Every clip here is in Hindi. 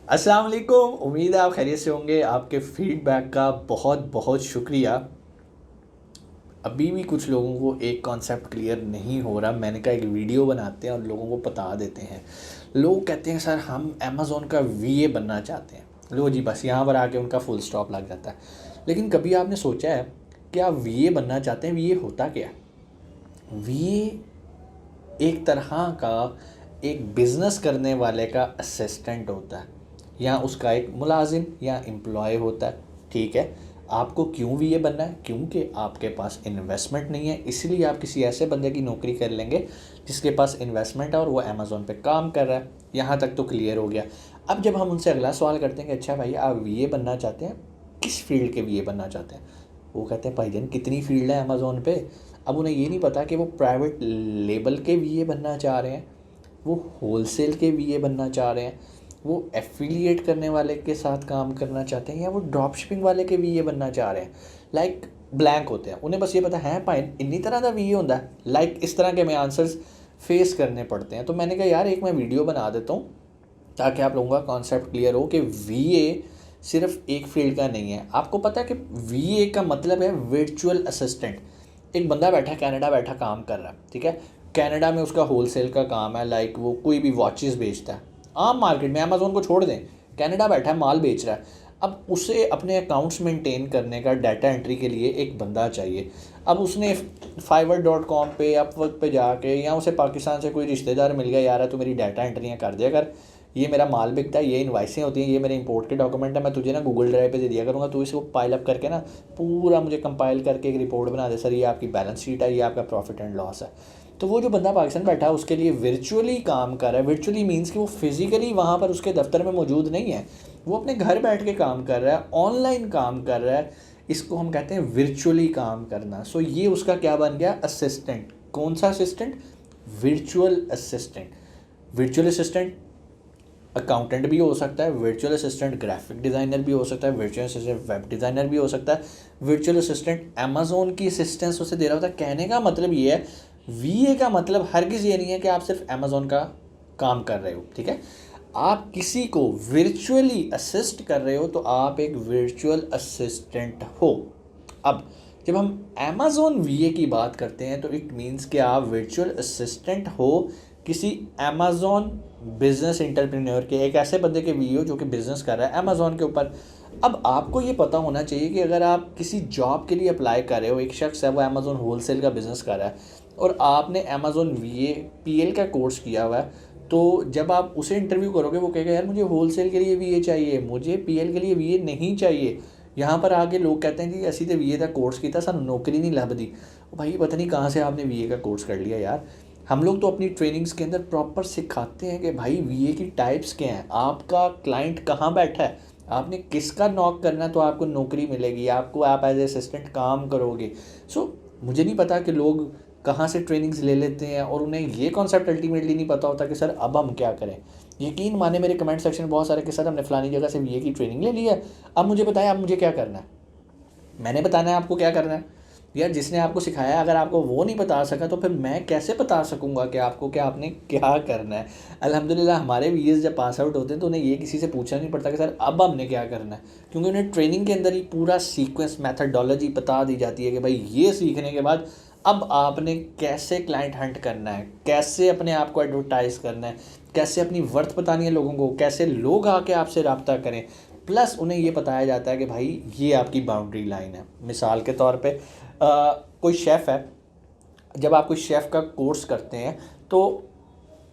अस्सलाम वालेकुम। उम्मीद है आप खैरियत से होंगे। आपके फीडबैक का बहुत बहुत शुक्रिया। अभी भी कुछ लोगों को एक कॉन्सेप्ट क्लियर नहीं हो रहा। मैंने कहा एक वीडियो बनाते हैं और लोगों को बता देते हैं। लोग कहते हैं सर हम अमेज़ोन का वीए बनना चाहते हैं। लो जी, बस यहाँ पर आके उनका फुल स्टॉप लग जाता है। लेकिन कभी आपने सोचा है कि आप वीए बनना चाहते हैं? वीए होता क्या है? वीए एक तरह का एक बिज़नेस करने वाले का असिस्टेंट होता है, या उसका एक मुलाजिम या एम्प्लॉय होता है। ठीक है। आपको क्यों वीए बनना है? क्योंकि आपके पास इन्वेस्टमेंट नहीं है, इसलिए आप किसी ऐसे बंदे की नौकरी कर लेंगे जिसके पास इन्वेस्टमेंट है और वो अमेज़ोन पे काम कर रहा है। यहाँ तक तो क्लियर हो गया। अब जब हम उनसे अगला सवाल करते हैं कि अच्छा भाई आप वीए बनना चाहते हैं, किस फील्ड के वीए बनना चाहते हैं? वो कहते हैं भाईजान कितनी फील्ड है अमेज़ोन पे। अब उन्हें ये नहीं पता कि वो प्राइवेट लेबल के वीए बनना चाह रहे हैं, वो होलसेल के वीए बनना चाह रहे हैं, वो एफिलिएट करने वाले के साथ काम करना चाहते हैं, या वो ड्रॉप शिपिंग वाले के वीए बनना चाह रहे हैं। लाइक ब्लैंक होते हैं। उन्हें बस ये पता है भाई इन्नी तरह का वीए होता है। लाइक इस तरह के हमें आंसर्स फेस करने पड़ते हैं। तो मैंने कहा यार एक मैं वीडियो बना देता हूँ ताकि आप लोगों का कॉन्सेप्ट क्लियर हो कि वीए सिर्फ एक फील्ड का नहीं है। आपको पता है कि वीए का मतलब है वर्चुअल असिस्टेंट। एक बंदा बैठा कनाडा बैठा काम कर रहा है, ठीक है। कनाडा में उसका होलसेल का काम है। लाइक वो कोई भी वॉचेस बेचता है आम मार्केट में, अमेज़ोन को छोड़ दें, कनाडा बैठा है माल बेच रहा है। अब उसे अपने अकाउंट्स मेंटेन करने का डाटा एंट्री के लिए एक बंदा चाहिए। अब उसने fiverr.com पे अपवर्क पे जाके, या उसे पाकिस्तान से कोई रिश्तेदार मिल गया, यार है तो मेरी डाटा एंट्रियाँ कर दिया कर, ये मेरा माल बिकता है, ये इनवाइसें होती हैं, ये मेरे इंपोर्ट के डॉक्यूमेंट है, मैं तुझे ना गूगल ड्राइव पे दे दिया करूँगा, तो इसको पाइल अप करके ना पूरा मुझे कंपाइल करके एक रिपोर्ट बना दे। सर ये आपकी बैलेंस शीट है, ये आपका प्रॉफिट एंड लॉस है। तो वो जो बंदा पाकिस्तान बैठा है उसके लिए वर्चुअली काम कर रहा है। वर्चुअली मीन्स कि वो फिजिकली वहाँ पर उसके दफ्तर में मौजूद नहीं है, वो अपने घर बैठ के काम कर रहा है, ऑनलाइन काम कर रहा है। इसको हम कहते हैं वर्चुअली काम करना। सो ये उसका क्या बन गया? असिस्टेंट। कौन सा assistant? Virtual assistant. Virtual assistant accountant भी हो सकता है, वर्चुअल असिस्टेंट ग्राफिक डिज़ाइनर भी हो सकता है, वर्चुअल असिस्टेंट वेब डिज़ाइनर भी हो सकता है, वर्चुअल असिस्टेंट अमेज़ोन की असिस्टेंस उसे दे रहा होता है। कहने का मतलब ये है, वीए का मतलब हरगिज़ ये नहीं है कि आप सिर्फ अमेज़ोन का काम कर रहे हो, ठीक है। आप किसी को वर्चुअली असिस्ट कर रहे हो तो आप एक वर्चुअल असिस्टेंट हो। अब जब हम अमेज़ोन वीए की बात करते हैं तो इट मीन्स कि आप वर्चुअल असिस्टेंट हो किसी अमेज़ोन बिजनेस एंटरप्रेन्योर के, एक ऐसे बंदे के वीए हो जो कि बिज़नेस कर रहा है अमेज़ोन के ऊपर। अब आपको ये पता होना चाहिए कि अगर आप किसी जॉब के लिए अप्लाई कर रहे हो, एक शख्स है वो अमेज़ोन होलसेल का बिज़नेस कर रहा है और आपने अमेज़ोन वीए पीएल का कोर्स किया हुआ है, तो जब आप उसे इंटरव्यू करोगे वो कहेगा यार मुझे होलसेल के लिए वीए चाहिए, मुझे पीएल के लिए वीए नहीं चाहिए। यहाँ पर आगे लोग कहते हैं जी असी तो वीए का कोर्स किया सानू नौकरी नहीं लभदी। भाई पता नहीं कहाँ से आपने वीए का कोर्स कर लिया यार। हम लोग तो अपनी ट्रेनिंग्स के अंदर प्रॉपर सिखाते हैं कि भाई वीए की टाइप्स क्या हैं, आपका क्लाइंट कहाँ बैठा है, आपने किसका नॉक करना है तो आपको नौकरी मिलेगी, आपको आप एज ए असिस्टेंट काम करोगे। सो मुझे नहीं पता कि लोग कहाँ से ट्रेनिंग्स ले लेते हैं और उन्हें ये कॉन्सेप्ट अल्टीमेटली नहीं पता होता कि सर अब हम क्या करें। यकीन माने मेरे कमेंट सेक्शन में बहुत सारे कि सर हमने फलानी जगह से वीए की ट्रेनिंग ले ली है, अब मुझे बताएं अब मुझे क्या करना है। मैंने बताना है आपको क्या करना है यार। जिसने आपको सिखाया अगर आपको वो नहीं बता सका तो फिर मैं कैसे बता सकूंगा कि आपको क्या आपने क्या करना है। अल्हम्दुलिल्लाह हमारे वीएस जब पास आउट होते हैं तो उन्हें ये किसी से पूछना नहीं पड़ता कि सर अब हमने क्या करना है, क्योंकि उन्हें ट्रेनिंग के अंदर ही पूरा सीक्वेंस मैथडोलॉजी बता दी जाती है कि भाई ये सीखने के बाद अब आपने कैसे क्लाइंट हंट करना है, कैसे अपने आप को एडवर्टाइज़ करना है, कैसे अपनी वर्थ बतानी है लोगों को, कैसे लोग आके आपसे रब्ता करें। प्लस उन्हें ये बताया जाता है कि भाई ये आपकी बाउंड्री लाइन है। मिसाल के तौर पे कोई शेफ़ है, जब आप कोई शेफ़ का कोर्स करते हैं तो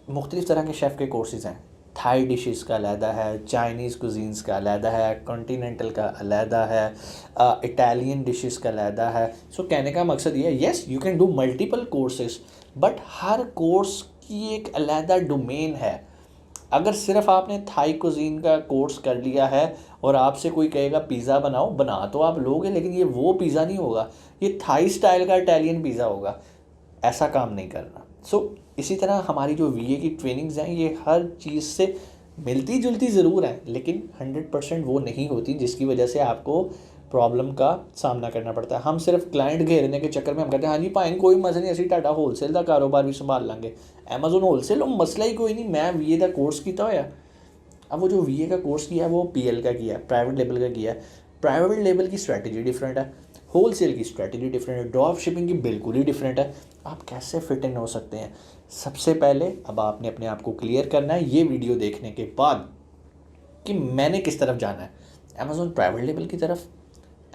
मुख्तलिफ़ तरह के शेफ़ के कोर्सेज़ हैं। थाई डिशेस का अलहदा है, चाइनीज़ कुजीन्स का अलहदा है, कॉन्टीनेंटल का अलहदा है, इटालियन डिशेस का अलहदा है। सो कहने का मकसद ये है, yes you can do multiple courses, but her course की एक अलहदा डोमेन है। अगर सिर्फ आपने थाई कुजीन का कोर्स कर लिया है और आपसे कोई कहेगा पिज़्ज़ा बनाओ, बना तो आप लोगे लेकिन ये वो पिज़्ज़ा नहीं होगा, ये थाई स्टाइल का इटालियन पिज़्ज़ा होगा। ऐसा काम नहीं करना। इसी तरह हमारी जो वीए की ट्रेनिंग्स हैं ये हर चीज़ से मिलती जुलती ज़रूर हैं, लेकिन 100% वो नहीं होती जिसकी वजह से आपको प्रॉब्लम का सामना करना पड़ता है। हम सिर्फ क्लाइंट घेरने के चक्कर में हम कहते हैं हाँ जी भाई कोई मसला नहीं, असी टाटा होलसेल का कारोबार भी संभाल लेंगे, अमेज़ोन होलसेल मसला ही कोई नहीं, मैं वीए का कोर्स किया होया। अब वो जो वीए का कोर्स किया है वो पीएल का किया है, प्राइवेट लेवल का किया है। प्राइवेट लेवल की स्ट्रैटेजी डिफरेंट है, होलसेल की स्ट्रैटेजी डिफरेंट है, ड्रॉप शिपिंग की बिल्कुल ही डिफरेंट है। आप कैसे फिट इन हो सकते हैं? सबसे पहले अब आपने अपने आप को क्लियर करना है ये वीडियो देखने के बाद कि मैंने किस तरफ जाना है, अमेज़ॉन प्राइवेट लेवल की तरफ,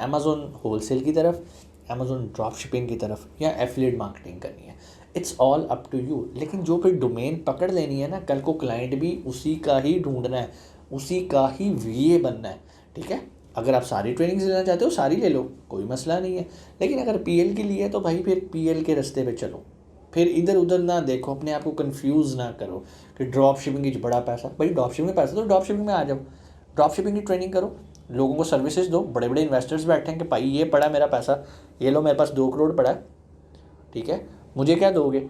अमेज़ॉन होलसेल की तरफ, अमेज़ॉन ड्रॉप शिपिंग की तरफ, या एफिलिएट मार्केटिंग करनी है। It's all up to you. लेकिन जो फिर डोमेन पकड़ लेनी है ना, कल को क्लाइंट भी उसी का ही ढूंढना है, उसी का ही वीए बनना है, ठीक है। अगर आप सारी ट्रेनिंग्स लेना चाहते हो सारी ले लो, कोई मसला नहीं है। लेकिन अगर पीएल की लिए तो भाई फिर पीएल के रास्ते पे चलो, फिर इधर उधर ना देखो, अपने आप को कंफ्यूज ना करो कि ड्रॉप शिपिंग की बड़ा पैसा। भाई ड्रॉप शिपिंग में पैसा तो ड्रॉप शिपिंग में आ जाओ, ड्रॉप शिपिंग की ट्रेनिंग करो, लोगों को सर्विसेज दो। बड़े बड़े इन्वेस्टर्स बैठे हैं कि भाई ये पड़ा मेरा पैसा, ये लो मेरे पास 2 करोड़ पड़ा है, ठीक है, मुझे क्या दोगे?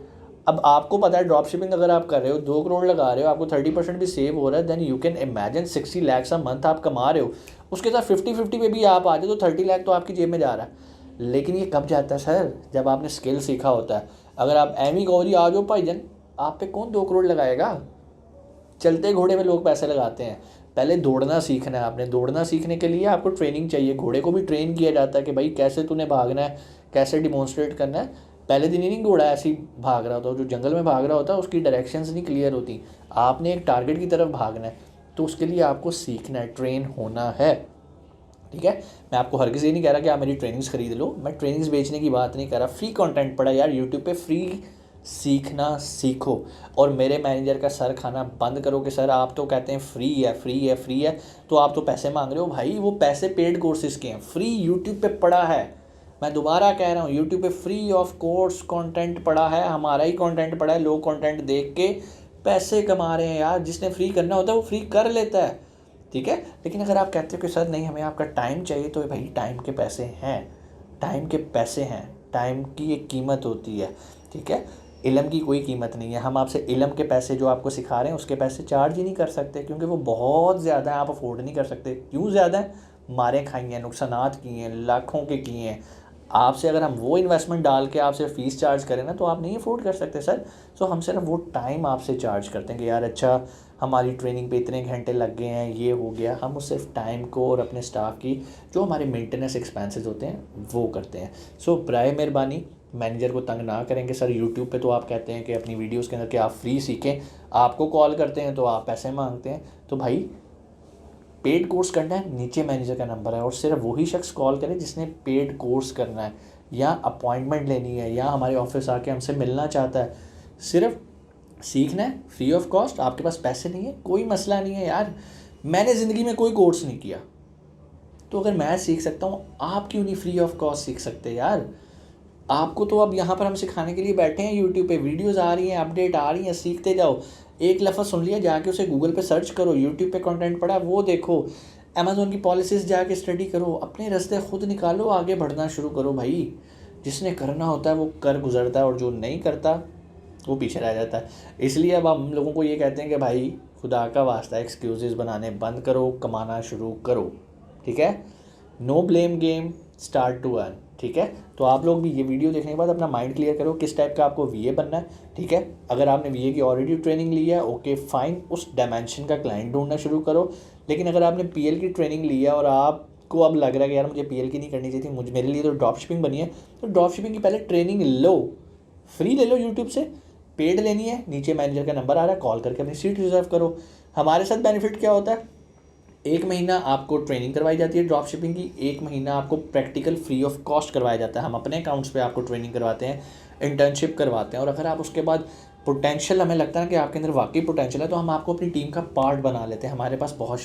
अब आपको पता है ड्रॉप शिपिंग अगर आप कर रहे हो 2 करोड़ लगा रहे हो, आपको 30% भी सेव हो रहा है, then you can imagine 60 lakhs a month आप कमा रहे हो, उसके साथ 50-50 पे भी आप आ जाए तो 30 लाख तो आपकी जेब में जा रहा है। लेकिन ये कब जाता है सर? जब आपने स्किल सीखा होता है। अगर आप एमी गौरी आ जाओ भाईजान, आप पे कौन 2 करोड़ लगाएगा? चलते घोड़े में लोग पैसे लगाते हैं। पहले दौड़ना सीखना है आपने, दौड़ना सीखने के लिए आपको ट्रेनिंग चाहिए। घोड़े को भी ट्रेन किया जाता है कि भाई कैसे तूने भागना है, कैसे डिमॉन्स्ट्रेट करना है। पहले दिन ही नहीं घोड़ा ऐसे ही भाग रहा होता, जो जंगल में भाग रहा होता है उसकी डायरेक्शंस नहीं क्लियर होती। आपने एक टारगेट की तरफ भागना है, तो उसके लिए आपको सीखना है, ट्रेन होना है, ठीक है। मैं आपको हर किसी नहीं कह रहा कि आप मेरी ट्रेनिंग्स खरीद लो, मैं ट्रेनिंग्स बेचने की बात नहीं कर रहा। फ्री कंटेंट पड़ा यार यूट्यूब पे, फ्री सीखना सीखो। और मेरे मैनेजर का सर खाना बंद करो कि सर आप तो कहते हैं फ्री है फ्री है फ्री है, तो आप तो पैसे मांग रहे हो। भाई वो पैसे पेड कोर्सेज के हैं, फ्री यूट्यूब पे पड़ा है। मैं दोबारा कह रहा हूँ, यूट्यूब पे फ्री ऑफ कोर्स कंटेंट पड़ा है, हमारा ही कंटेंट पड़ा है। लोग कंटेंट देख के पैसे कमा रहे हैं यार। जिसने फ्री करना होता है वो फ्री कर लेता है, ठीक है। लेकिन अगर आप कहते हो कि सर नहीं हमें आपका टाइम चाहिए, तो भाई टाइम के पैसे हैं, टाइम के पैसे हैं, टाइम की एक कीमत होती है, ठीक है। इल्म की कोई कीमत नहीं है। हम आपसे इल्म के पैसे जो आपको सिखा रहे हैं उसके पैसे चार्ज ही नहीं कर सकते, क्योंकि वो बहुत ज़्यादा है, आप अफोर्ड नहीं कर सकते। क्यों ज़्यादा है? मारें खाई हैं, नुकसानात किए हैं, लाखों के किए हैं। आपसे अगर हम वो इन्वेस्टमेंट डाल के आपसे फ़ीस चार्ज करें ना, तो आप नहीं अफोर्ड कर सकते सर। सो हम सिर्फ वो टाइम आपसे चार्ज करते हैं कि यार अच्छा हमारी ट्रेनिंग पे इतने घंटे लग गए हैं, ये हो गया। हम उस सिर्फ टाइम को और अपने स्टाफ की जो हमारे मेंटेनेंस एक्सपेंसेस होते हैं वो करते हैं। सो बराए मेहरबानी मैनेजर को तंग ना करेंगे। सर यूट्यूब पे तो आप कहते हैं कि अपनी वीडियोस के अंदर कि आप फ्री सीखें, आपको कॉल करते हैं तो आप पैसे मांगते हैं। तो भाई पेड कोर्स करना है, नीचे मैनेजर का नंबर है, और सिर्फ वही शख्स कॉल करे जिसने पेड कोर्स करना है, या अपॉइंटमेंट लेनी है, या हमारे ऑफिस आके हमसे मिलना चाहता है। सिर्फ सीखना है फ्री ऑफ कॉस्ट। आपके पास पैसे नहीं है, कोई मसला नहीं है यार। मैंने ज़िंदगी में कोई कोर्स नहीं किया, तो अगर मैं सीख सकता हूँ, आप क्यों नहीं फ्री ऑफ कॉस्ट सीख सकते यार? आपको तो अब यहाँ पर हम सिखाने के लिए बैठे हैं, यूट्यूब पे वीडियोस आ रही हैं, अपडेट आ रही हैं, सीखते जाओ। एक लफ्ज़ सुन लिया, जाके उसे गूगल पे सर्च करो, यूट्यूब पे कंटेंट पड़ा वो देखो, अमेज़ॉन की पॉलिसीज़ जाके स्टडी करो, अपने रास्ते खुद निकालो, आगे बढ़ना शुरू करो भाई। जिसने करना होता है वो कर गुजरता है, और जो नहीं करता वो पीछे रह जाता है। इसलिए अब हम लोगों को ये कहते हैं कि भाई खुदा का वास्ता एक्सक्यूज़ेस बनाने बंद करो, कमाना शुरू करो, ठीक है। No blame game, start to earn, ठीक है। तो आप लोग भी ये वीडियो देखने के बाद अपना माइंड क्लियर करो किस टाइप का आपको वीए बनना है, ठीक है। अगर आपने वीए की ऑलरेडी ट्रेनिंग ली है, ओके फाइन, उस डायमेंशन का क्लाइंट ढूंढना शुरू करो। लेकिन अगर आपने पीएल की ट्रेनिंग ली है और आपको अब लग रहा है कि यार मुझे पीएल की नहीं करनी चाहिए थी, मुझे मेरे लिए तो ड्रॉप शिपिंग बनी है, तो ड्रॉप शिपिंग की पहले ट्रेनिंग लो, फ्री ले लो यूट्यूब से। पेड लेनी है, नीचे मैनेजर का नंबर आ रहा है, कॉल करके अपनी सीट रिजर्व करो। हमारे साथ बेनिफिट क्या होता है? 1 महीना आपको ट्रेनिंग करवाई जाती है ड्रॉप शिपिंग की, 1 महीना आपको प्रैक्टिकल फ्री ऑफ कॉस्ट करवाया जाता है। हम अपने अकाउंट्स पे आपको ट्रेनिंग करवाते हैं, इंटर्नशिप करवाते हैं। और अगर आप उसके बाद पोटेंशियल, हमें लगता है कि आपके अंदर वाकई पोटेंशियल है, तो हम आपको अपनी टीम का पार्ट बना लेते हैं। हमारे पास बहुत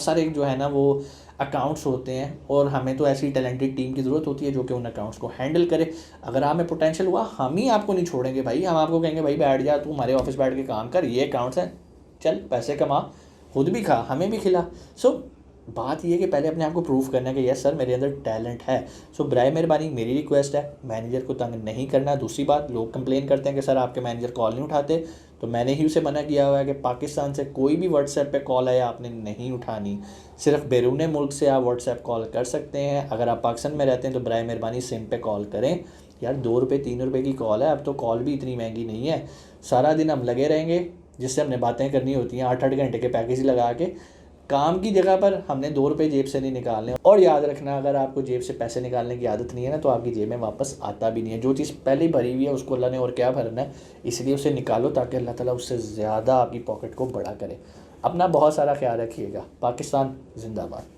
सारे जो है ना वो अकाउंट्स होते हैं, और हमें तो ऐसी टैलेंटेड टीम की ज़रूरत होती है जो कि उन अकाउंट्स को हैंडल करे। अगर आप में पोटेंशियल हुआ, हम ही आपको नहीं छोड़ेंगे भाई। हम आपको कहेंगे भाई बैठ जा, तू हमारे ऑफिस बैठ के काम कर, ये अकाउंट्स हैं, चल पैसे कमा, खुद भी खा, हमें भी खिला। सो बात ये है कि पहले अपने आप को प्रूव करना है कि यस सर मेरे अंदर टैलेंट है। सो बराए मेहरबानी मेरी रिक्वेस्ट है, मैनेजर को तंग नहीं करना। दूसरी बात, लोग कंप्लेन करते हैं कि सर आपके मैनेजर कॉल नहीं उठाते, तो मैंने ही उसे मना किया हुआ है कि पाकिस्तान से कोई भी व्हाट्सएप पे कॉल आया आपने नहीं उठानी। सिर्फ बैरून मुल्क से आप व्हाट्सएप कॉल कर सकते हैं। अगर आप पाकिस्तान में रहते हैं तो बराए मेहरबानी सिम पे कॉल करें। यार 2 रुपये 3 रुपये की कॉल है, अब तो कॉल भी इतनी महंगी नहीं है। सारा दिन हम लगे रहेंगे, जिससे हमने बातें करनी होती हैं 8-8 घंटे के पैकेज लगा के। काम की जगह पर हमने 2 रुपये जेब से नहीं निकालने। और याद रखना, अगर आपको जेब से पैसे निकालने की आदत नहीं है ना, तो आपकी जेब में वापस आता भी नहीं है। जो चीज़ पहले ही भरी हुई है उसको अल्लाह ने और क्या भरना है, इसलिए उसे निकालो ताकि अल्लाह ताला उससे ज़्यादा आपकी पॉकेट को बड़ा करे। अपना बहुत सारा ख्याल रखिएगा। पाकिस्तान जिंदाबाद।